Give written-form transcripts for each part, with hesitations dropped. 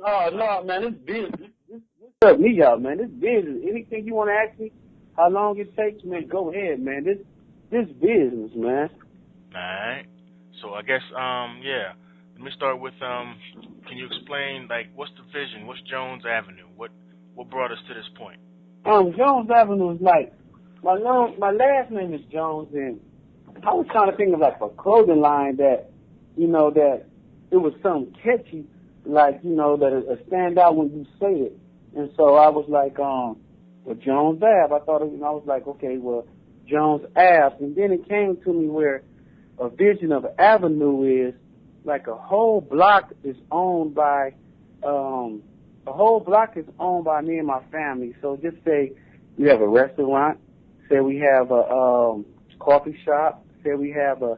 Oh no, man, it's business. This help me out, man. This business. Anything you want to ask me, how long it takes, man, go ahead, man. This business, man. All right. So I guess yeah. Let me start with can you explain like what's the vision? What's Jones Avenue? What brought us to this point? Jones Avenue is like my last name is Jones, and I was trying to think of like a clothing line that, that it was something catchy, like, that it stand out when you say it. And so I was like, well, Jones Ave. I thought, I was like, okay, well, Jones Ave. And then it came to me where a vision of avenue is like a whole block is owned by, me and my family. So just say we have a restaurant, say we have a coffee shop, say we have a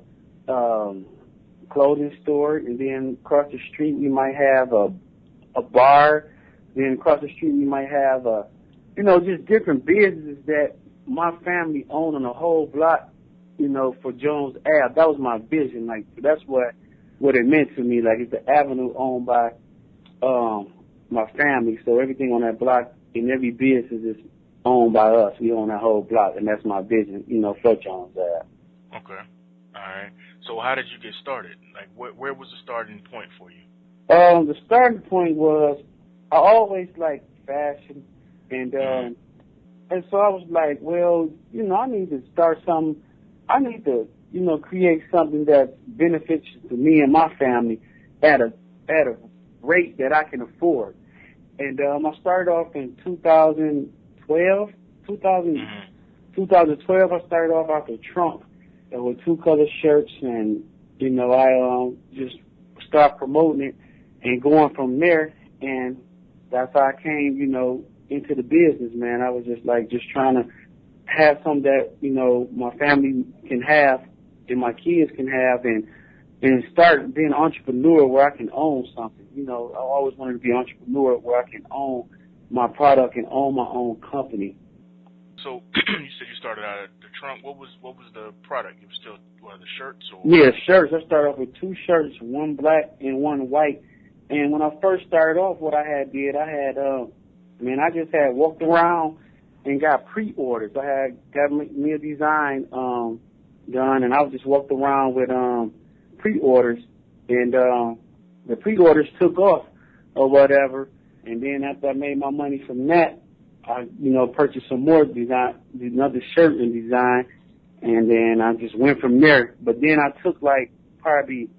clothing store, and then across the street we might have a bar. Then across the street we might have just different businesses that my family own on a whole block, for Jones Ave. That was my vision. Like, that's what it meant to me. Like, it's the avenue owned by my family. So everything on that block and every business is owned by us. We own that whole block, and that's my vision, for Jones Ave. Okay. All right. So how did you get started? Like, where was the starting point for you? The starting point was I always liked fashion, and so I was like, well, I need to start something. I need to, create something that's beneficial to me and my family at a rate that I can afford. And I started off in 2012. 2012, I started off out the trunk with 2 color shirts, and I just started promoting it and going from there. And that's how I came, into the business, man. I was just trying to have something that, my family can have and my kids can have, and start being an entrepreneur where I can own something. I always wanted to be an entrepreneur where I can own my product and own my own company. So you said you started out at the trunk. What was the product? It was still the shirts? Or? Yeah, shirts. I started off with 2 shirts, one black and one white. And when I first started off, what I had I just had walked around and got pre-orders. I had got me a design done, and I just walked around with pre-orders, and the pre-orders took off or whatever. And then after I made my money from that, I purchased some more design, another shirt and design, and then I just went from there. But then I took like probably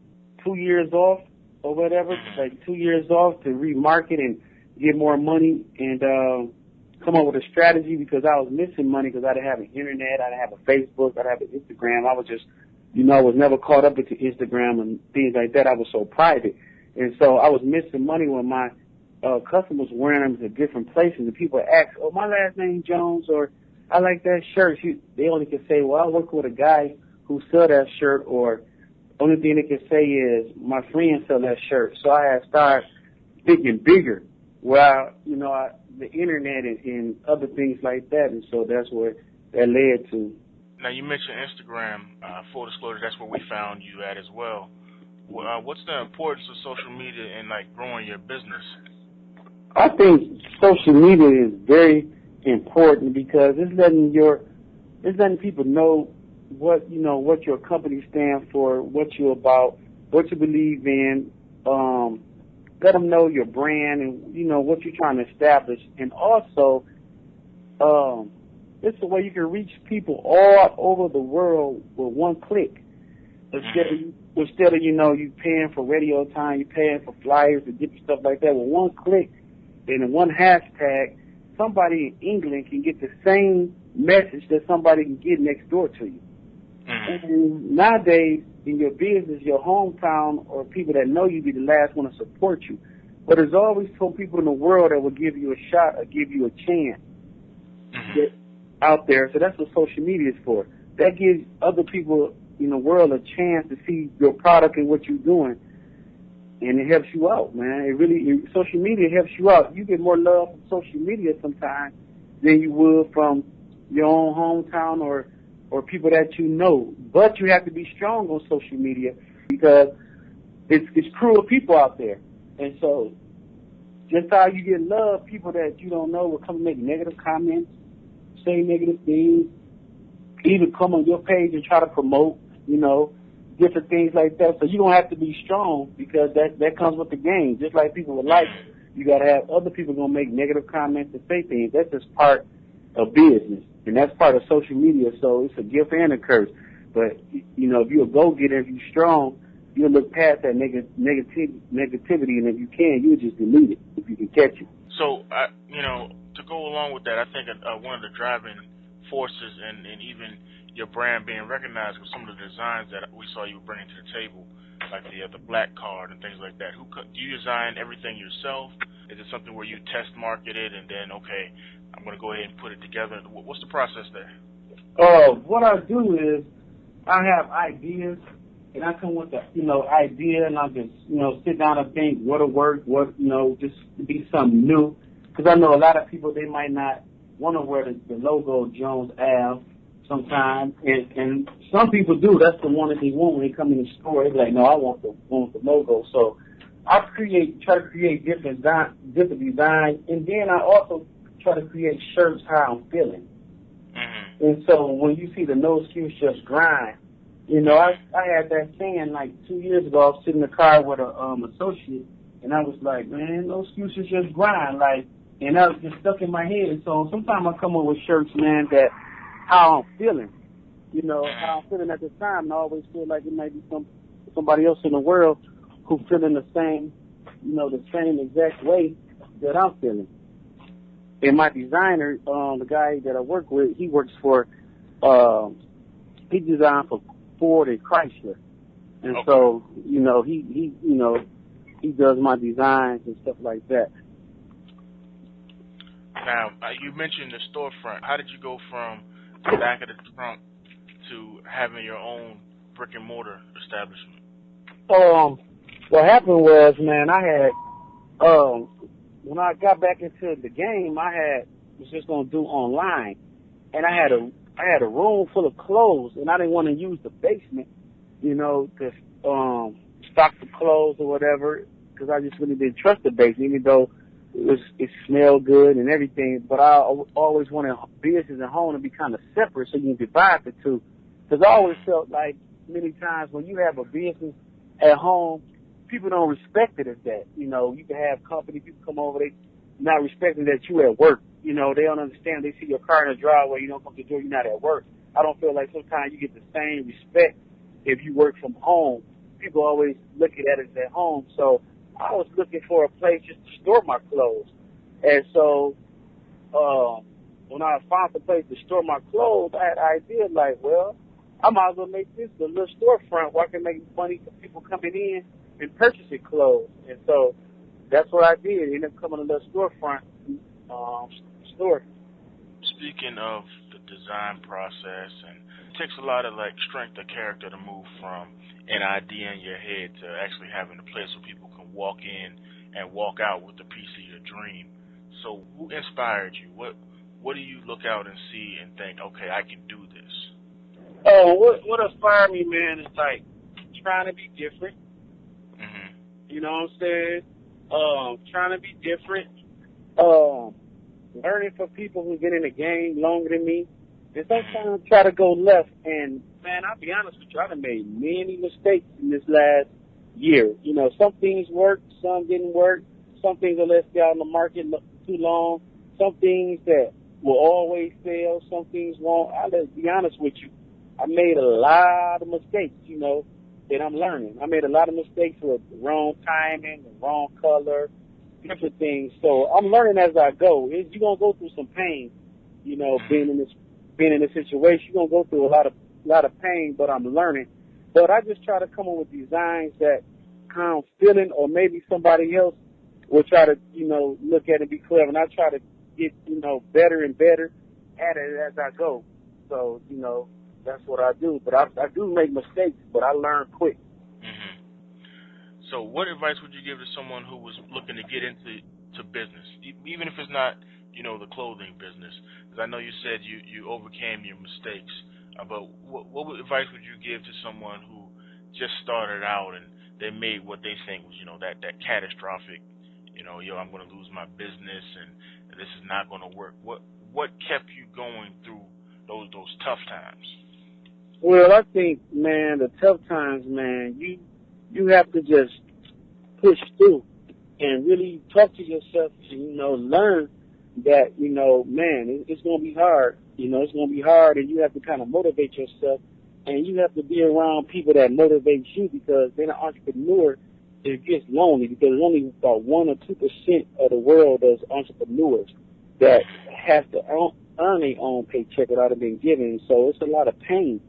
2 years off or whatever, like 2 years off to remarket and get more money and come up with a strategy, because I was missing money because I didn't have an internet, I didn't have a Facebook, I didn't have an Instagram. I was just, I was never caught up into Instagram and things like that. I was so private. And so I was missing money when my customers wearing them to different places, and people ask, oh, my last name Jones, or I like that shirt. They only can say, well, I work with a guy who sell that shirt, or only thing they can say is my friend sell that shirt. So I had started thinking bigger, where the internet and other things like that, and so that's where that led to. Now you mentioned Instagram. Full disclosure, that's where we found you at as well. What's the importance of social media in like growing your business? I think social media is very important because it's letting people know what your company stands for, what you're about, what you believe in. Let them know your brand and what you're trying to establish, and also it's a way you can reach people all over the world with one click. Instead of you paying for radio time, you're paying for flyers and different stuff like that. With one click and one hashtag, somebody in England can get the same message that somebody can get next door to you. And nowadays, in your business, your hometown or people that know you be the last one to support you. But there's always some people in the world that will give you a shot or give you a chance out there. So that's what social media is for. That gives other people in the world a chance to see your product and what you're doing. And it helps you out, man. Social media helps you out. You get more love from social media sometimes than you would from your own hometown or people that you know. But you have to be strong on social media because it's cruel people out there. And so just how you get love, people that you don't know will come and make negative comments, say negative things, even come on your page and try to promote, different things like that. So you're going to have to be strong because that comes with the game. Just like people with likes, you got to have other people going to make negative comments and say things. That's just part of business, and that's part of social media. So it's a gift and a curse. But, if you're a go-getter, if you're strong, you'll look past that negativity, and if you can, you'll just delete it if you can catch it. So, to go along with that, I think one of the driving forces and even your brand being recognized with some of the designs that we saw you bringing to the table, like the black card and things like that. Do you design everything yourself? Is it something where you test market it and then, okay, I'm going to go ahead and put it together? What's the process there? What I do is I have ideas, and I come with the, idea, and I just, sit down and think what'll work, just to be something new. Because I know a lot of people, they might not want to wear the logo Jones Ave sometimes, and some people do. That's the one that they want when they come in the store. They're like, no, I want the logo. So I try to create different designs, and then I also try to create shirts how I'm feeling. Mm-hmm. And so when you see the no excuse, just grind, I had that saying like 2 years ago. I was sitting in the car with a associate, and I was like, man, no excuses, just grind, and that was just stuck in my head. So sometimes I come up with shirts, man, that how I'm feeling, how I'm feeling at the time. And I always feel like it might be somebody else in the world who feeling the same, the same exact way that I'm feeling. And my designer, the guy that I work with, he works for, he designed for Ford and Chrysler, and okay. So he does my designs and stuff like that. Now, you mentioned the storefront. How did you go from the back of the trunk to having your own brick and mortar establishment? What happened was, man, I had when I got back into the game, was just gonna do online, and I had a room full of clothes, and I didn't want to use the basement, to stock the clothes or whatever, because I just really didn't trust the basement, even though it smelled good and everything. But I always wanted business and home to be kind of separate, so you can divide the two. Because I always felt like many times when you have a business at home, people don't respect it as that. You can have company people come over, they not respecting that you at work. They don't understand. They see your car in the driveway, you don't come to the door, you're not at work. I don't feel like sometimes you get the same respect if you work from home. People always look at it as at home. So I was looking for a place just to store my clothes. And so when I found the place to store my clothes, I had an idea like, well, I might as well make this a little storefront where I can make money for people coming in and purchasing clothes. And so that's what I did. It ended up coming a little storefront store. Speaking of the design process, and it takes a lot of strength of character to move from an idea in your head to actually having a place where people can walk in and walk out with a piece of your dream. So who inspired you? What do you look out and see and think, okay, I can do this? What inspired me, man, is trying to be different. Mm-hmm. You know what I'm saying? Trying to be different. Learning from people who've been in the game longer than me. And sometimes try to go left. And, man, I'll be honest with you, I've made many mistakes in this last year. Some things worked, some didn't work. Some things are left out in the market too long. Some things that will always fail. Some things won't. I'll be honest with you. I made a lot of mistakes, that I'm learning. I made a lot of mistakes with the wrong timing, the wrong color, different things. So I'm learning as I go. You're gonna go through some pain, being in this situation. You're gonna go through a lot of pain, but I'm learning. But I just try to come up with designs that I'm feeling, or maybe somebody else will try to, look at it and be clever. And I try to get, better and better at it as I go. So, that's what I do. But I do make mistakes, but I learn quick. Mm-hmm. So what advice would you give to someone who was looking to get into business, even if it's not, the clothing business? Because I know you said you overcame your mistakes, but what advice would you give to someone who just started out and they made what they think was, that catastrophic yo, I'm going to lose my business and this is not going to work? What kept you going through those tough times? Well, I think, man, the tough times, man, you have to just push through and really talk to yourself and, learn that, man, it's going to be hard. It's going to be hard, and you have to kind of motivate yourself, and you have to be around people that motivate you, because being an entrepreneur, it gets lonely, because there's only about 1 or 2% of the world that's entrepreneurs that have to earn their own paycheck without it being given. So it's a lot of pain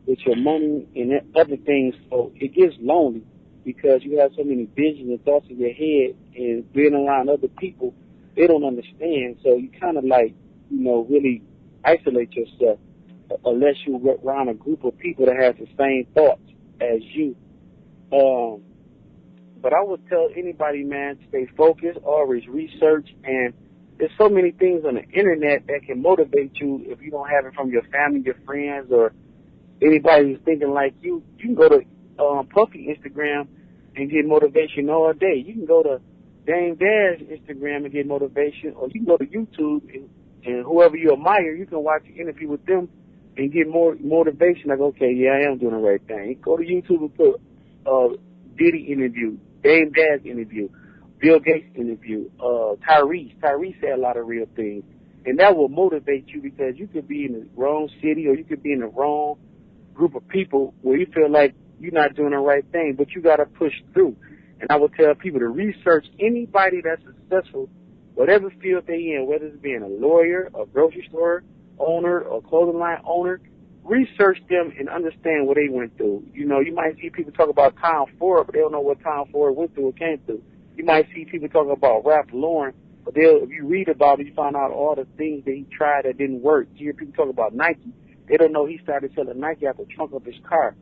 with your money and other things. So it gets lonely because you have so many visions and thoughts in your head, and being around other people, they don't understand. So you kind of really isolate yourself unless you're around a group of people that has the same thoughts as you. But I would tell anybody, man, stay focused, always research, and there's so many things on the internet that can motivate you if you don't have it from your family, your friends, or anybody who's thinking like you. You can go to Puffy Instagram and get motivation all day. You can go to Dame Dad's Instagram and get motivation, or you can go to YouTube and whoever you admire, you can watch an interview with them and get more motivation. Like, okay, yeah, I am doing the right thing. Go to YouTube and put Diddy interview, Dame Dad's interview, Bill Gates interview, Tyrese. Tyrese said a lot of real things. And that will motivate you, because you could be in the wrong city, or you could be in the wrong group of people where you feel like you're not doing the right thing, but you got to push through. And I would tell people to research anybody that's successful, whatever field they in, whether it's being a lawyer, a grocery store owner, or clothing line owner. Research them and understand what they went through. You might see people talk about Tom Ford, but they don't know what Tom Ford went through or came through. You might see people talk about Ralph Lauren, but if you read about it, you find out all the things that he tried that didn't work. You hear people talk about Nike. They don't know he started selling Nike out the trunk of his car.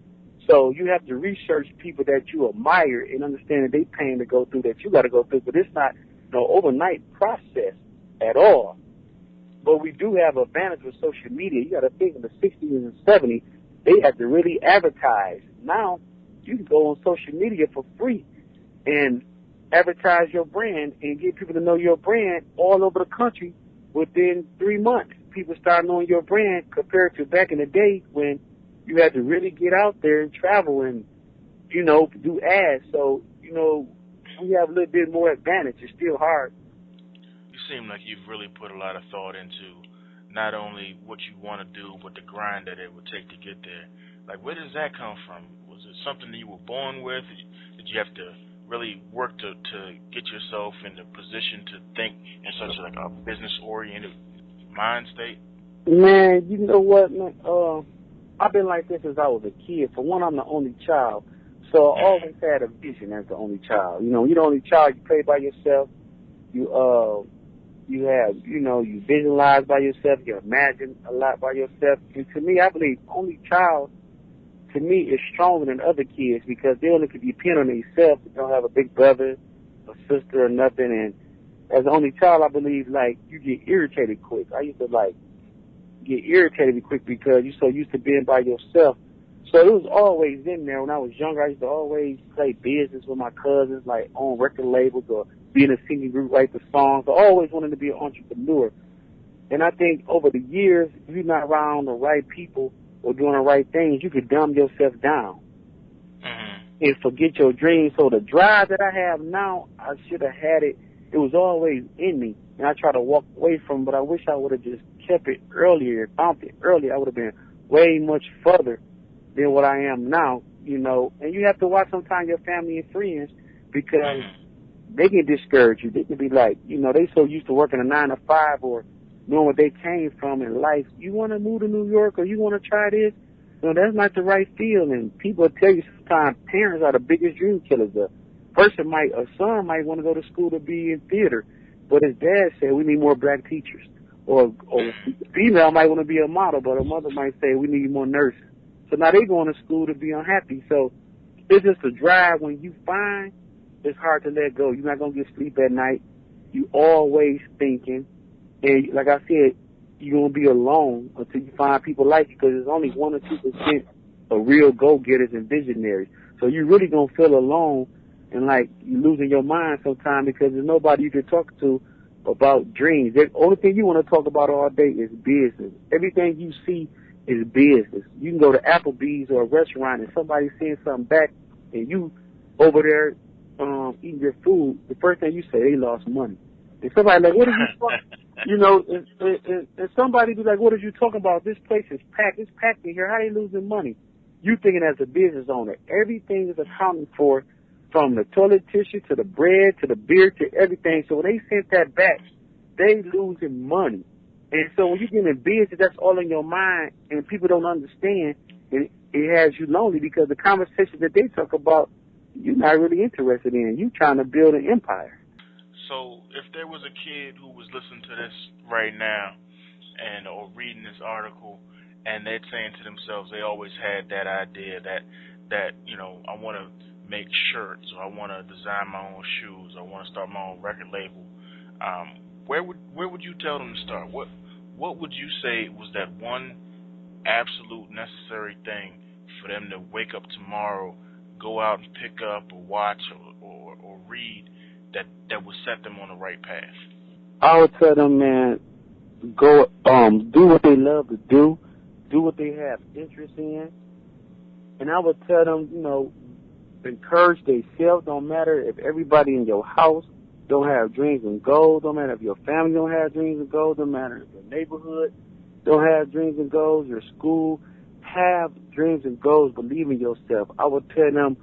So you have to research people that you admire and understand that they pain to go through that you got to go through. But it's not no overnight process at all. But we do have advantage with social media. You got to think in the 60s and 70s, they had to really advertise. Now you can go on social media for free and advertise your brand and get people to know your brand all over the country within 3 months. People start knowing your brand compared to back in the day when you had to really get out there and travel and, do ads. So, we have a little bit more advantage. It's still hard. You seem like you've really put a lot of thought into not only what you want to do, but the grind that it would take to get there. Like, where does that come from? Was it something that you were born with? Did you have to really work to get yourself in the position to think in such a business-oriented mind state? Man, you know what, man? I've been like this since I was a kid. For one, I'm the only child, so I always had a vision as the only child. You're the only child. You play by yourself. You have, you visualize by yourself. You imagine a lot by yourself. And to me, I believe only child, to me, is stronger than other kids, because they only can depend on themselves. They don't have a big brother, a sister, or nothing. And as the only child, I believe, you get irritated quick. I used to, get irritated quick because you're so used to being by yourself. So it was always in there. When I was younger, I used to always play business with my cousins, own record labels or be in a singing group, write the songs. I always wanted to be an entrepreneur. And I think over the years, if you're not around the right people or doing the right things, you could dumb yourself down and forget your dreams. So the drive that I have now, I should have had it. It was always in me, and I try to walk away from it, but I wish I would have just kept it earlier, found it earlier. I would have been way much further than what I am now, And you have to watch sometimes your family and friends, because they can discourage you. They can be like, they so used to working a 9 to 5 or knowing what they came from in life. You want to move to New York, or you want to try this? That's not the right field. And people will tell you sometimes parents are the biggest dream killers. A son might want to go to school to be in theater, but his dad said we need more black teachers. Or a female might want to be a model, but her mother might say we need more nurses. So now they going to school to be unhappy. So it's just a drive. When you find, it's hard to let go. You're not going to get sleep at night. You always thinking. And like I said, you're going to be alone until you find people like you, because there's only 1 or 2% of real go-getters and visionaries. So you're really going to feel alone and like you losing your mind sometimes because there's nobody you can talk to about dreams. The only thing you want to talk about all day is business. Everything you see is business. You can go to Applebee's or a restaurant and somebody's saying something back, and you over there eating your food. The first thing you say, they lost money. And somebody like, what are you talking? You know, and somebody be like, what are you talking about? This place is packed. It's packed in here. How they losing money? You thinking as a business owner, everything is accounted for, from the toilet tissue to the bread to the beer to everything. So when they sent that back, they losing money. And so when you get in business, that's all in your mind, and people don't understand, and it has you lonely because the conversations that they talk about, you're not really interested in. You trying to build an empire. So if there was a kid who was listening to this right now and or reading this article, and they're saying to themselves, they always had that idea that you know, I want to make shirts, or I want to design my own shoes, or I want to start my own record label. Where would you tell them to start? What would you say was that one absolute necessary thing for them to wake up tomorrow, go out and pick up or watch or read that would set them on the right path? I would tell them, man, go do what they love to do what they have interest in, and I would tell them, you know, encourage themselves. Don't matter if everybody in your house don't have dreams and goals. Don't matter if your family don't have dreams and goals. Don't matter if your neighborhood don't have dreams and goals. Your school have dreams and goals. Believe in yourself. I would tell them,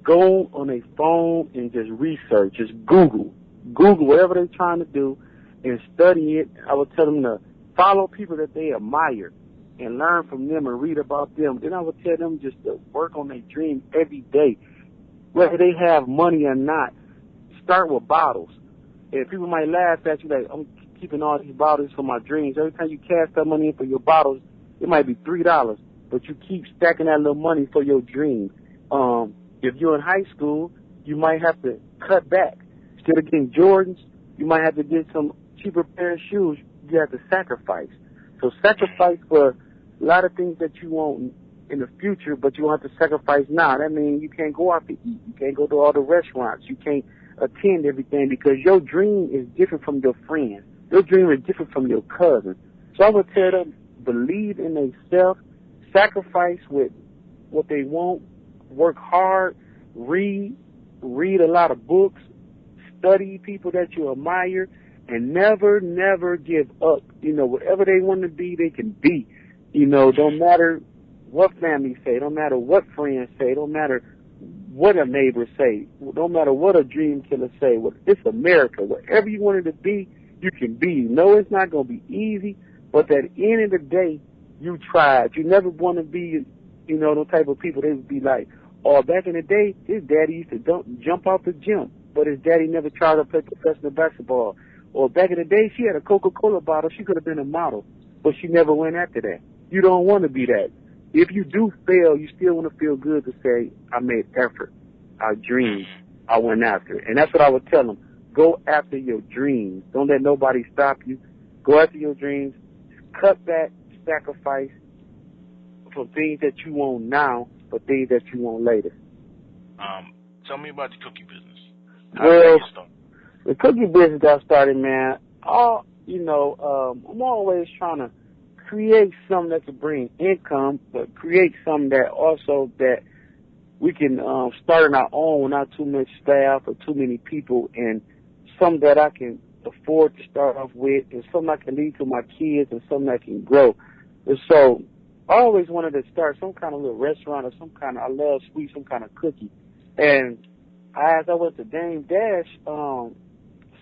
go on a phone and just research. Just Google whatever they're trying to do and study it. I would tell them to follow people that they admire and learn from them and read about them. Then I would tell them just to work on their dream every day, whether they have money or not. Start with bottles. And people might laugh at you like, I'm keeping all these bottles for my dreams. Every time you cash that money in for your bottles, it might be $3, but you keep stacking that little money for your dream. If you're in high school, you might have to cut back. Instead of getting Jordans, you might have to get some cheaper pair of shoes. You have to sacrifice. So sacrifice for a lot of things that you want in the future, but you won't have to sacrifice now. That means you can't go out to eat. You can't go to all the restaurants. You can't attend everything because your dream is different from your friends. Your dream is different from your cousin. So I would tell them, believe in themselves, sacrifice with what they want, work hard, read a lot of books, study people that you admire, and never give up. You know, whatever they want to be, they can be. You know, don't matter what family say, don't matter what friends say, don't matter what a neighbor say, don't matter what a dream killer say. It's America. Whatever you wanted to be, you can be. No, it's not going to be easy, but at the end of the day, you tried. You never want to be, you know, the type of people they would be like, oh, back in the day, his daddy used to jump off the gym, but his daddy never tried to play professional basketball. Or back in the day, she had a Coca-Cola bottle. She could have been a model, but she never went after that. You don't want to be that. If you do fail, you still want to feel good to say, I made effort. I dreamed. I went after it. And that's what I would tell them. Go after your dreams. Don't let nobody stop you. Go after your dreams. Cut back, sacrifice for things that you want now, but things that you want later. Tell me about the cookie business. How Well, did that get started? The cookie business got started, man. I'm always trying to create something that can bring income, but create something that also that we can start on our own without too much staff or too many people, and something that I can afford to start off with, and something I can lead to my kids, and something I can grow. And so I always wanted to start some kind of little restaurant or some kind of, I love sweets, some kind of cookie. And as I went to Dame Dash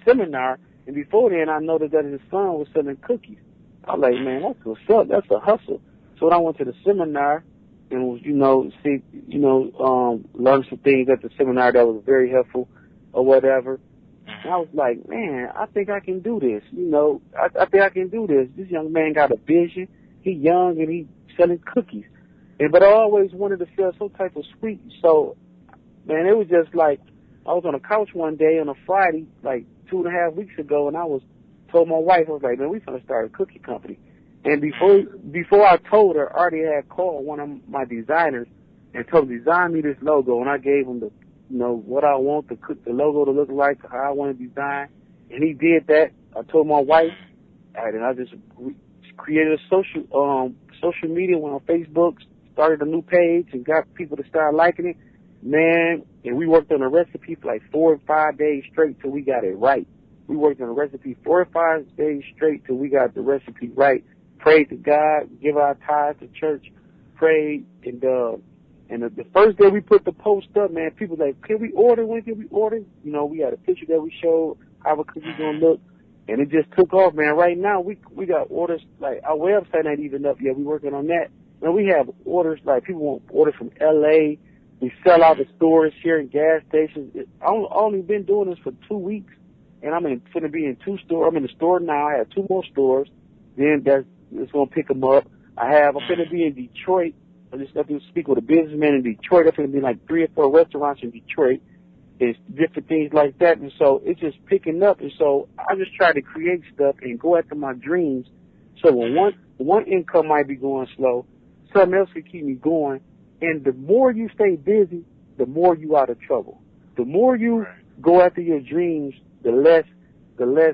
seminar, and before then I noticed that his son was selling cookies. I was like, man, that's what's up. That's a hustle. So when I went to the seminar and was, learned some things at the seminar that was very helpful or whatever. And I was like, man, I think I can do this. I think I can do this. This young man got a vision. He young and he selling cookies. But I always wanted to sell some type of sweet. So, man, it was just like I was on a couch one day on a Friday, like 2.5 weeks ago, and I told my wife, I was like, man, we gonna start a cookie company. And before I told her, I already had called one of my designers and told him, design me this logo, and I gave him the what I want the logo to look like, how I want to design. And he did that. I told my wife, and I just created a social media, went on Facebook, started a new page, and got people to start liking it. Man, and we worked on a recipe for like 4 or 5 days straight till we got it right. We worked on a recipe 4 or 5 days straight till we got the recipe right. Prayed to God, give our tithes to church, prayed, and the first day we put the post up, man, people were like, can we order? When can we order? We had a picture that we showed how it could be gonna look, and it just took off, man. Right now we got orders, like our website ain't even up yet. We working on that. And we have orders, like people want orders from LA. We sell out the stores here in gas stations. I only been doing this for 2 weeks, and I'm going to be in 2 stores. I'm in the store now. I have 2 more stores. Then it's going to pick them up. I'm going to be in Detroit. I just got to speak with a businessman in Detroit. I'm going to be like 3 or 4 restaurants in Detroit. It's different things like that. And so it's just picking up. And so I just try to create stuff and go after my dreams. So when one income might be going slow, something else can keep me going. And the more you stay busy, the more you out of trouble. The more you go after your dreams, the less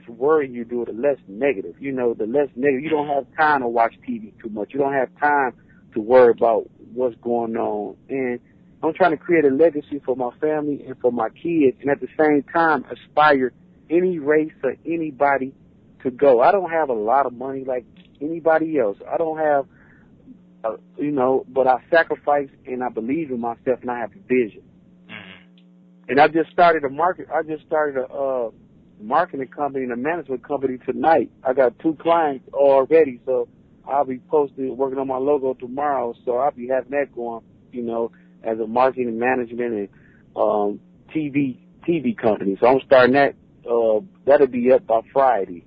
worry you do, the less negative. The less negative. You don't have time to watch TV too much. You don't have time to worry about what's going on. And I'm trying to create a legacy for my family and for my kids, and at the same time aspire any race or anybody to go. I don't have a lot of money like anybody else. I don't have but I sacrifice and I believe in myself and I have a vision. And I just started a marketing company and a management company tonight. I got 2 clients already, so I'll be working on my logo tomorrow. So I'll be having that going, as a marketing and management and TV company. So I'm starting that. That'll be up by Friday.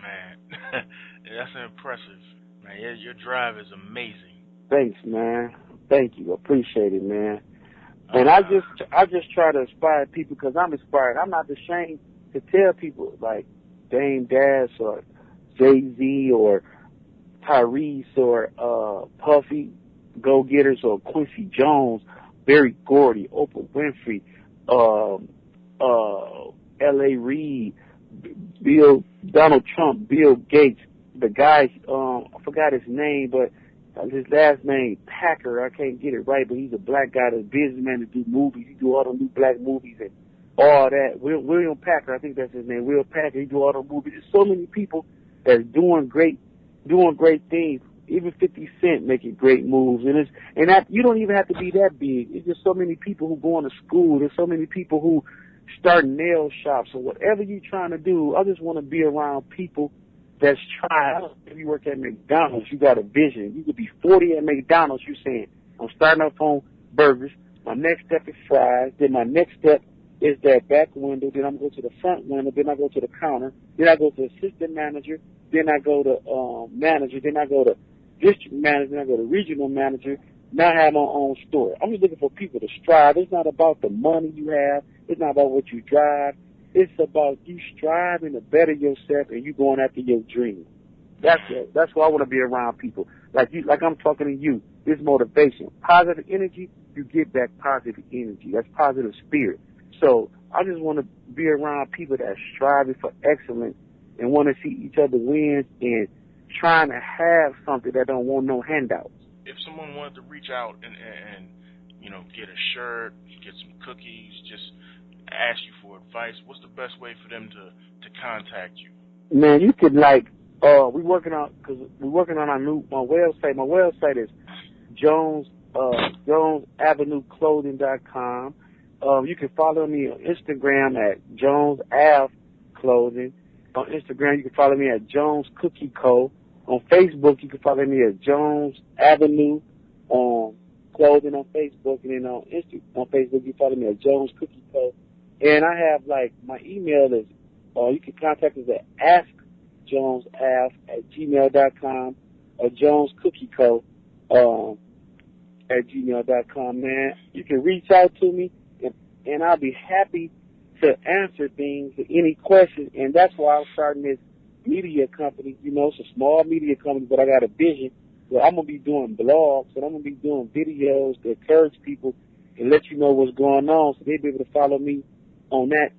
Man, that's impressive. Man, your drive is amazing. Thanks, man. Thank you. Appreciate it, man. And I just try to inspire people because I'm inspired. I'm not ashamed to tell people like Dame Dash or Jay-Z or Tyrese or Puffy, Go-Getters, or Quincy Jones, Berry Gordy, Oprah Winfrey, L.A. Reid, Donald Trump, Bill Gates, the guy, I forgot his name, but his last name, Packer, I can't get it right, but he's a black guy, the businessman that do movies. He do all the new black movies and all that. William Packer, I think that's his name, Will Packer. He do all the movies. There's so many people that's doing great things. Even 50 Cent making great moves, and that you don't even have to be that big. It's just so many people who going to school. There's so many people who start nail shops or whatever you're trying to do. I just want to be around people that's trying. I don't know if you work at McDonald's, you got a vision. You could be 40 at McDonald's. You saying, I'm starting off on burgers. My next step is fries. Then my next step is that back window. Then I'm going to go to the front window. Then I go to the counter. Then I go to assistant manager. Then I go to manager. Then I go to district manager. Then I go to regional manager. Now I have my own store. I'm just looking for people to strive. It's not about the money you have. It's not about what you drive. It's about you striving to better yourself and you going after your dream. That's it. That's why I want to be around people like you, like I'm talking to you. This motivation, positive energy. You get back positive energy. That's positive spirit. So I just want to be around people that are striving for excellence and want to see each other win and trying to have something that don't want no handouts. If someone wanted to reach out and get a shirt, get some cookies, just ask you for advice, what's the best way for them to contact you? Man, you could we're working on my website. My website is JonesAvenueClothing.com. You can follow me on Instagram at Jones Ave Clothing. On Instagram, you can follow me at Jones Cookie Co. On Facebook, you can follow me at Jones Avenue Clothing on Facebook, and then on Facebook, you follow me at Jones Cookie Co. And I have my email is, you can contact us at askjonesaf@gmail.com or jonescookieco@gmail.com. Man, you can reach out to me, and I'll be happy to answer things, any questions, and that's why I'm starting this media company. It's a small media company, but I got a vision where I'm going to be doing blogs and I'm going to be doing videos to encourage people and let you know what's going on, so they'll be able to follow me on that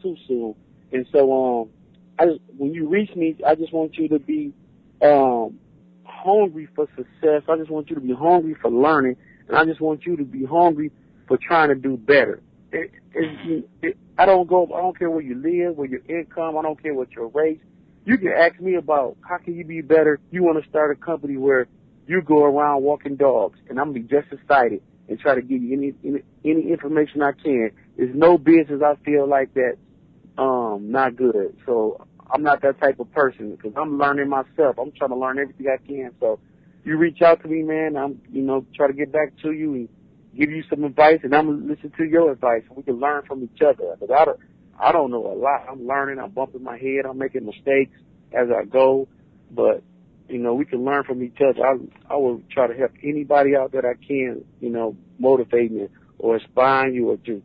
too soon. And so, when you reach me, I just want you to be hungry for success. I just want you to be hungry for learning, and I just want you to be hungry for trying to do better. I don't care where you live, where your income. I don't care what your race. You can ask me about how can you be better. You want to start a company where you go around walking dogs, and I'm gonna be just excited and try to give you any information I can. There's no business I feel like that not good. So I'm not that type of person because I'm learning myself. I'm trying to learn everything I can. So you reach out to me, man. I'm try to get back to you and give you some advice, and I'm gonna listen to your advice, and we can learn from each other. Because I don't know a lot. I'm learning. I'm bumping my head. I'm making mistakes as I go, but we can learn from each other. I will try to help anybody out that I can, motivate me or inspire you, or just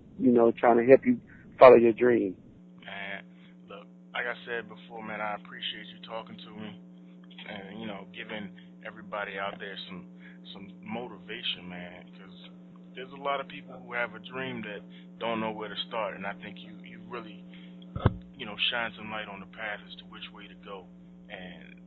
trying to help you follow your dream. Man, look, like I said before, man, I appreciate you talking to me and giving everybody out there some motivation, man, because there's a lot of people who have a dream that don't know where to start, and I think you really shine some light on the path as to which way to go. And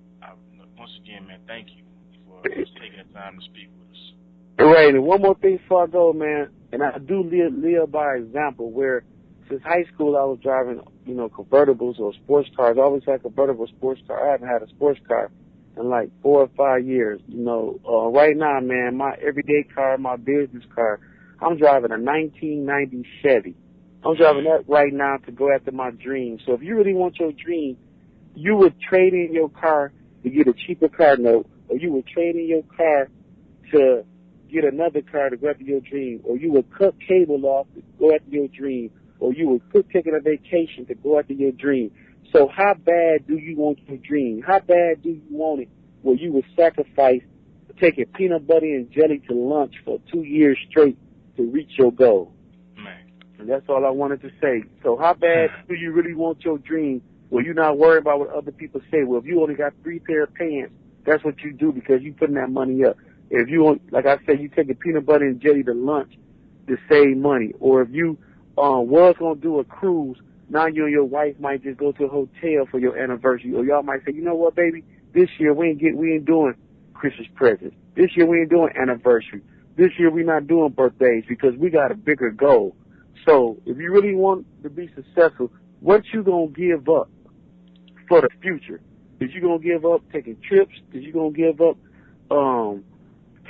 once again, man, thank you for just taking the time to speak with us. Right, and one more thing before I go, man, and I do live by example, where since high school I was driving, convertibles or sports cars. I always had a convertible sports car. I haven't had a sports car in like 4 or 5 years. Right now, man, my everyday car, my business car, I'm driving a 1990 Chevy. I'm driving that right now to go after my dream. So if you really want your dream, you would trade in your car to get a cheaper car note, or you would trade in your car to get another car to go after your dream, or you would cut cable off to go after your dream, or you would quit taking a vacation to go after your dream. So how bad do you want your dream? How bad do you want it where you would sacrifice taking peanut butter and jelly to lunch for 2 years straight to reach your goal? Man. And that's all I wanted to say. So how bad do you really want your dream where you're not worried about what other people say? Well, if you only got 3 pair of pants, that's what you do because you putting that money up. If you, like I said, you taking peanut butter and jelly to lunch to save money. Or if you was going to do a cruise, now you and your wife might just go to a hotel for your anniversary. Or y'all might say, you know what, baby, this year we ain't doing Christmas presents. This year we ain't doing anniversary. This year we not doing birthdays because we got a bigger goal. So if you really want to be successful, what you going to give up for the future? Is you going to give up taking trips? Is you going to give up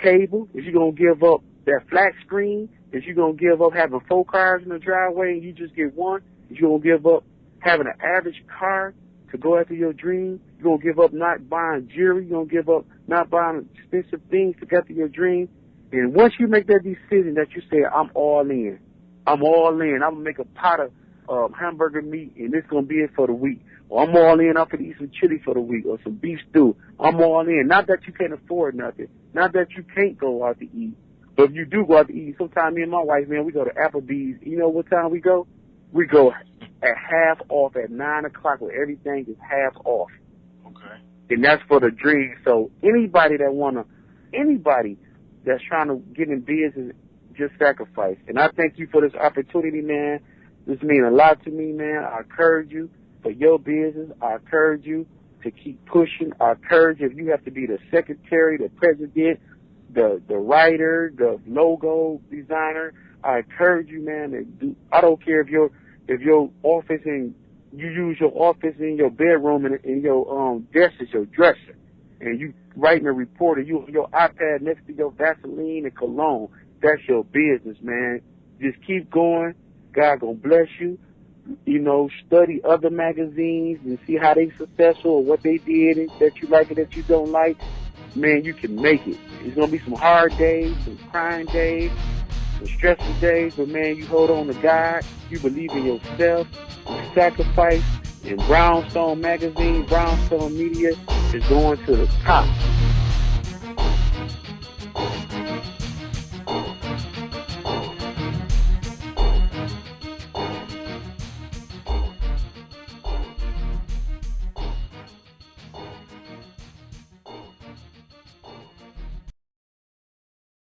cable? Is you going to give up that flat screen? Is you going to give up having 4 cars in the driveway and you just get one? Is you going to give up having an average car to go after your dream? You're going to give up not buying jewelry? You're going to give up not buying expensive things to get to your dream? And once you make that decision that you say, I'm all in, I'm going to make a pot of hamburger meat and it's going to be it for the week. Or I'm all in, I'm going to eat some chili for the week or some beef stew. I'm all in. Not that you can't afford nothing. Not that you can't go out to eat. But if you do go out to eat, sometimes me and my wife, man, we go to Applebee's. You know what time we go? We go at half off at 9 o'clock where everything is half off. Okay. And that's for the dream. So anybody that's trying to get in business, just sacrifice. And I thank you for this opportunity, man. This means a lot to me, man. I encourage you for your business. I encourage you to keep pushing. I encourage you if you have to be the secretary, the president, the writer, the logo designer. I encourage you, man, to do. I don't care if your office and you use your office in your bedroom and your desk is your dresser, and you writing a report and you your iPad next to your Vaseline and cologne. That's your business, man. Just keep going. God gonna bless you. Study other magazines and see how they successful or what they did and that you like and that you don't like. Man, you can make it. It's gonna be some hard days, some crying days, some stressful days, but man, you hold on to God, you believe in yourself, you sacrifice, and Brownstone magazine, Brownstone media is going to the top.